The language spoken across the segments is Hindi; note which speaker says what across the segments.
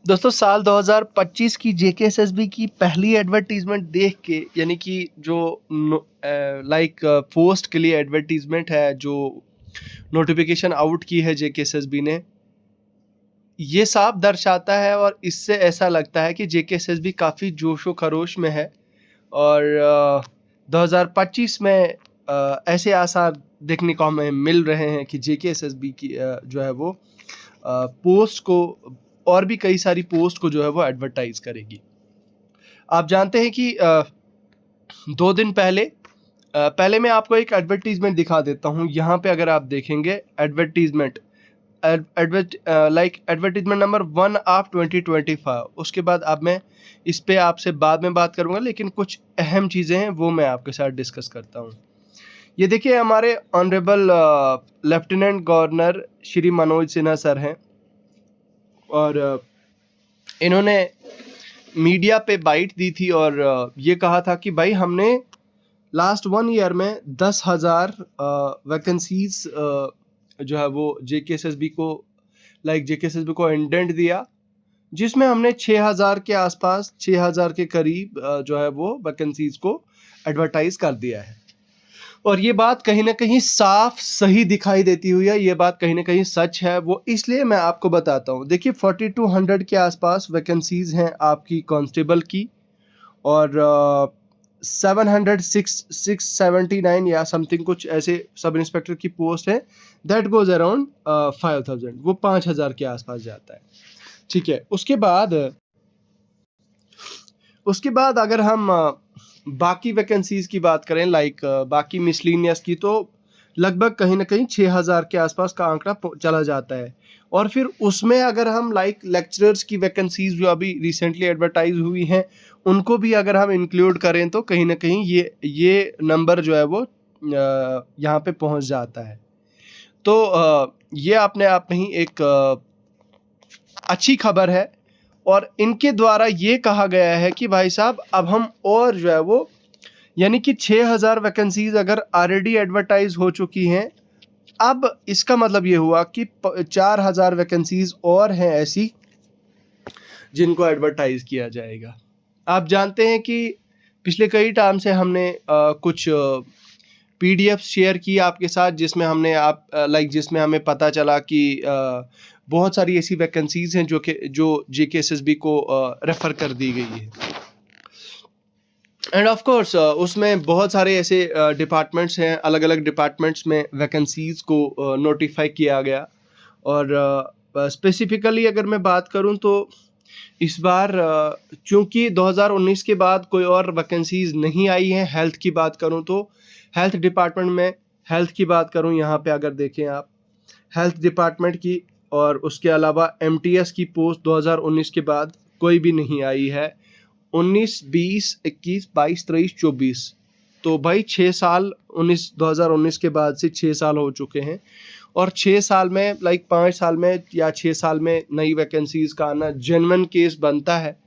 Speaker 1: दोस्तों साल 2025 की जेकेएसएसबी की पहली एडवर्टीजमेंट देख के, यानी कि जो पोस्ट के लिए एडवर्टीजमेंट है, जो नोटिफिकेशन आउट की है जेकेएसएसबी ने, ये साफ दर्शाता है और इससे ऐसा लगता है कि जेकेएसएसबी काफ़ी जोशो खरोश में है। और 2025 में ऐसे आसार देखने को हमें मिल रहे हैं कि जेकेएसएसबी की जो है वो पोस्ट को और भी कई सारी पोस्ट को जो है वो एडवर्टाइज करेगी। आप जानते हैं कि 2 दिन पहले मैं आपको एक एडवर्टीजमेंट दिखा देता हूँ। यहाँ पे अगर आप देखेंगे एडवर्टीजमेंट एडवर्टीजमेंट नंबर 1 ऑफ 2025, उसके बाद अब मैं इस पे आपसे बाद में बात करूँगा, लेकिन कुछ अहम चीज़ें हैं वो मैं आपके साथ डिस्कस करता हूँ। ये देखिए, हमारे honourable lieutenant governor Shri Manoj Sinha sir हैं, और इन्होंने मीडिया पे बाइट दी थी और ये कहा था कि भाई हमने लास्ट 1 ईयर में 10,000 वैकेंसीज जो है वो जेकेएसएसबी को इंडेंट दिया, जिसमें हमने 6,000 के आसपास, 6,000 के करीब जो है वो वैकेंसीज को एडवर्टाइज कर दिया है। और ये बात कहीं ना कहीं साफ सही दिखाई देती हुई है, ये बात कहीं ना कहीं सच है। वो इसलिए मैं आपको बताता हूँ। देखिए 4200 के आसपास वैकेंसीज हैं आपकी कांस्टेबल की, और 679 या समथिंग कुछ ऐसे सब इंस्पेक्टर की पोस्ट है। दैट गोज अराउंड 5,000, वो 5,000 के आसपास जाता है। ठीक है, उसके बाद अगर हम बाकी वैकेंसीज की बात करें, बाकी मिसलिनियस की, तो लगभग कहीं ना कहीं 6,000 के आसपास का आंकड़ा चला जाता है। और फिर उसमें अगर हम लेक्चरर्स की वैकेंसीज जो अभी रिसेंटली एडवर्टाइज हुई हैं, उनको भी अगर हम इंक्लूड करें तो कहीं ना कहीं ये नंबर जो है वो यहाँ पे पहुँच जाता है। तो ये अपने आप में ही एक अच्छी खबर है। और इनके द्वारा ये कहा गया है कि भाई साहब अब हम और जो है वो, यानी कि 6,000 वैकेंसीज अगर ऑलरेडी एडवर्टाइज हो चुकी हैं, अब इसका मतलब ये हुआ कि 4,000 वैकेंसीज और हैं ऐसी जिनको एडवर्टाइज किया जाएगा। आप जानते हैं कि पिछले कई टाइम से हमने कुछ पीडीएफ शेयर की आपके साथ, जिसमें हमें पता चला कि बहुत सारी ऐसी वैकेंसीज हैं जो जेकेएसएसबी को रेफर कर दी गई है। एंड ऑफ कोर्स उसमें बहुत सारे ऐसे डिपार्टमेंट्स हैं, अलग अलग डिपार्टमेंट्स में वैकेंसीज को नोटिफाई किया गया। और स्पेसिफिकली अगर मैं बात करूं तो इस बार चूंकि 2019 के बाद कोई और वैकेंसीज नहीं आई हैं, हेल्थ की बात करूं तो हेल्थ डिपार्टमेंट में, हेल्थ की बात करूं यहाँ पे अगर देखें आप हेल्थ डिपार्टमेंट की, और उसके अलावा एमटीएस की पोस्ट 2019 के बाद कोई भी नहीं आई है। 19, 20, 21, 22, 23, 24, तो भाई 6 साल 2019 के बाद से 6 साल हो चुके हैं। और 6 साल में 5 साल में या 6 साल में नई वैकेंसीज का आना जेन्युइन केस बनता है।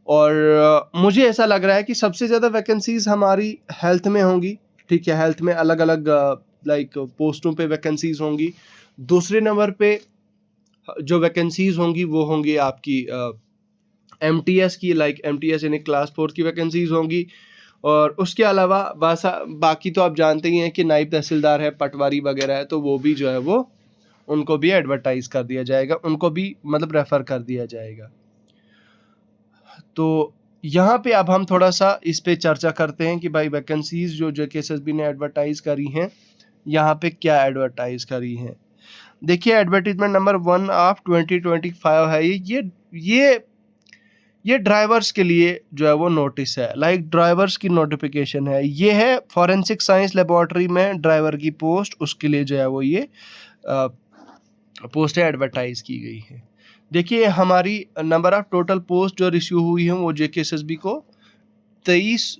Speaker 1: और मुझे ऐसा लग रहा है कि सबसे ज़्यादा वैकेंसीज हमारी हेल्थ में होंगी। ठीक है, हेल्थ में अलग अलग पोस्टों पे वैकेंसीज होंगी। दूसरे नंबर पे जो वैकेंसीज होंगी वो होंगी आपकी एमटीएस की, एमटीएस यानी क्लास 4 की वैकेंसीज होंगी। और उसके अलावा बाकी तो आप जानते ही हैं कि नायब तहसीलदार है, पटवारी वगैरह है, तो वो भी जो है वो उनको भी एडवर्टाइज कर दिया जाएगा, उनको भी मतलब रेफर कर दिया जाएगा। तो यहाँ पे अब हम थोड़ा सा इस पे चर्चा करते हैं कि भाई वैकेंसीज जो जेकेएसएसबी ने एडवर्टाइज करी हैं, यहाँ पे क्या एडवर्टाइज करी हैं। देखिए एडवर्टीजमेंट नंबर 1 ऑफ 2025 है ये ड्राइवर्स के लिए जो है वो नोटिस है, ड्राइवर्स की नोटिफिकेशन है। ये है फॉरेंसिक साइंस लेबोरेटरी में ड्राइवर की पोस्ट, उसके लिए जो है वो ये पोस्टें एडवर्टाइज की गई है। देखिए हमारी नंबर ऑफ टोटल पोस्ट जो रिसीव हुई हैं वो जेकेएसएसबी को 23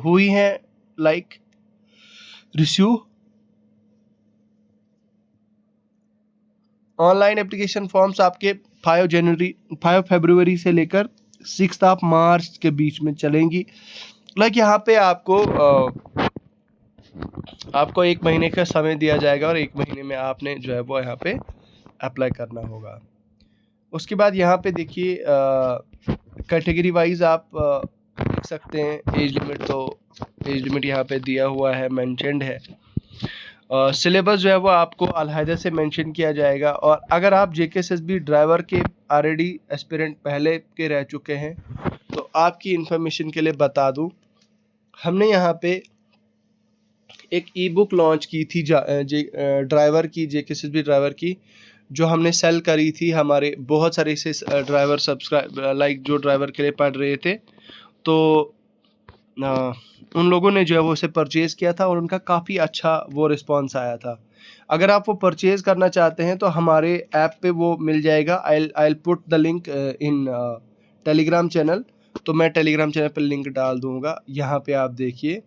Speaker 1: हुई हैं रिसीव। ऑनलाइन एप्लीकेशन फॉर्म्स आपके 5 फरवरी से लेकर 6 मार्च के बीच में चलेंगी। यहाँ पे आपको 1 महीने का समय दिया जाएगा और 1 महीने में आपने जो है वो यहाँ पे अप्लाई करना होगा। उसके बाद यहाँ पे देखिए कैटेगरी वाइज आप देख सकते हैं एज लिमिट, तो एज लिमिट यहाँ पे दिया हुआ है, मेंशन्ड है। सिलेबस जो है वो आपको अलहदा से मेंशन किया जाएगा। और अगर आप जेकेएसएसबी ड्राइवर के ऑलरेडी एस्पिरेंट पहले के रह चुके हैं तो आपकी इंफॉर्मेशन के लिए बता दूं, हमने यहाँ पे एक ई बुक लॉन्च की थी ड्राइवर की, जेकेएसएसबी ड्राइवर की, जो हमने सेल करी थी हमारे बहुत सारे से ड्राइवर सब्सक्राइब लाइक जो ड्राइवर के लिए पढ़ रहे थे, तो उन लोगों ने जो है वो उसे परचेज़ किया था और उनका काफ़ी अच्छा वो रिस्पॉन्स आया था। अगर आप वो परचेज़ करना चाहते हैं तो हमारे ऐप पे वो मिल जाएगा। I put the link in Telegram channel, तो मैं टेलीग्राम चैनल पर लिंक डाल दूँगा। यहाँ पे आप देखिए,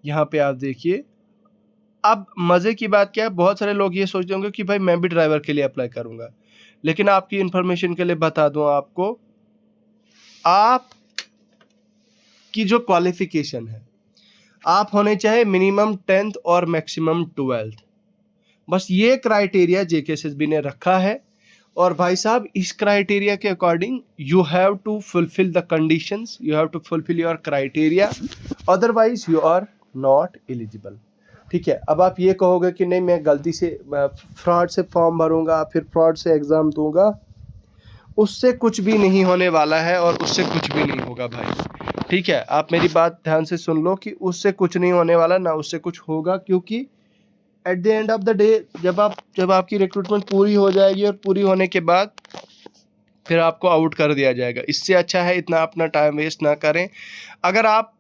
Speaker 1: यहाँ पे आप देखिए। अब मज़े की बात क्या है, बहुत सारे लोग ये सोचते होंगे कि भाई मैं भी ड्राइवर के लिए अप्लाई करूँगा, लेकिन आपकी इन्फॉर्मेशन के लिए बता दूँ आपको, आप की जो क्वालिफिकेशन है, आप होने चाहे मिनिमम 10th और मैक्सिमम 12th, बस ये क्राइटेरिया जेकेएसएसबी ने रखा है। और भाई साहब इस क्राइटेरिया के according you have to fulfil the conditions, you have to fulfil your criteria, otherwise you are not eligible. ठीक है, अब आप ये कहोगे कि नहीं मैं गलती से फ्रॉड से फॉर्म भरूंगा, फिर फ्रॉड से एग्ज़ाम दूंगा, उससे कुछ भी नहीं होने वाला है और उससे कुछ भी नहीं होगा भाई। ठीक है, आप मेरी बात ध्यान से सुन लो कि उससे कुछ नहीं होने वाला, ना उससे कुछ होगा, क्योंकि at the end of the day जब आपकी रिक्रूटमेंट पूरी हो जाएगी और पूरी होने के बाद फिर आपको आउट कर दिया जाएगा। इससे अच्छा है इतना अपना टाइम वेस्ट ना करें। अगर आप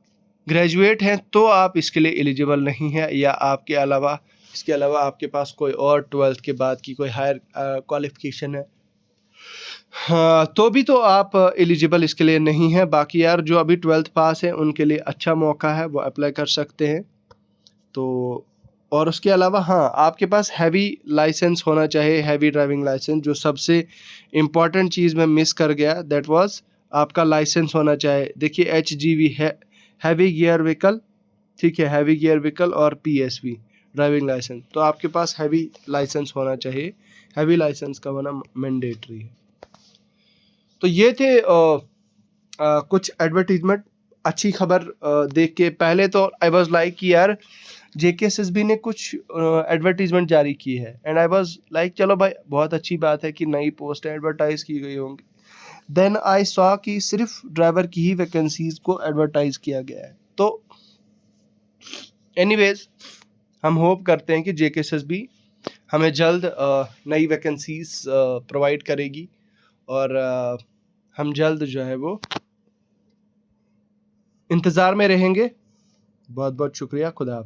Speaker 1: ग्रेजुएट हैं तो आप इसके लिए एलिजिबल नहीं है, या इसके अलावा आपके पास कोई और 12th के बाद की कोई हायर क्वालिफिकेशन है, हाँ, तो भी तो आप एलिजिबल इसके लिए नहीं है। बाकी यार जो अभी 12th पास है उनके लिए अच्छा मौका है, वो अप्लाई कर सकते हैं। तो और उसके अलावा हाँ, आपके पास हैवी लाइसेंस होना चाहिए, हैवी ड्राइविंग लाइसेंस। जो सबसे इम्पॉर्टेंट चीज़ मैं मिस कर गया, दैट वाज आपका लाइसेंस होना चाहिए। देखिए HGV है हैवी गियर व्हीकल, ठीक है, हैवी गियर व्हीकल और PSV ड्राइविंग लाइसेंस, तो आपके पास हैवी लाइसेंस होना चाहिए। हैवी लाइसेंस का होना मैंडेटरी है। तो ये थे कुछ एडवर्टीजमेंट। अच्छी खबर देख के पहले तो आई वाज लाइक कि यार जेकेएसएसबी ने कुछ एडवर्टीजमेंट जारी की है, एंड आई वाज लाइक चलो भाई बहुत अच्छी बात है कि नई पोस्ट एडवर्टाइज की गई होंगी। देन आई सॉ कि सिर्फ ड्राइवर की ही वैकेंसीज को एडवर्टाइज किया गया है। तो एनीवेज हम होप करते हैं कि जेकेएसएसबी हमें जल्द नई वैकेंसीज प्रोवाइड करेगी और हम जल्द जो है वो इंतज़ार में रहेंगे। बहुत बहुत शुक्रिया। खुदा हाफ़िज़।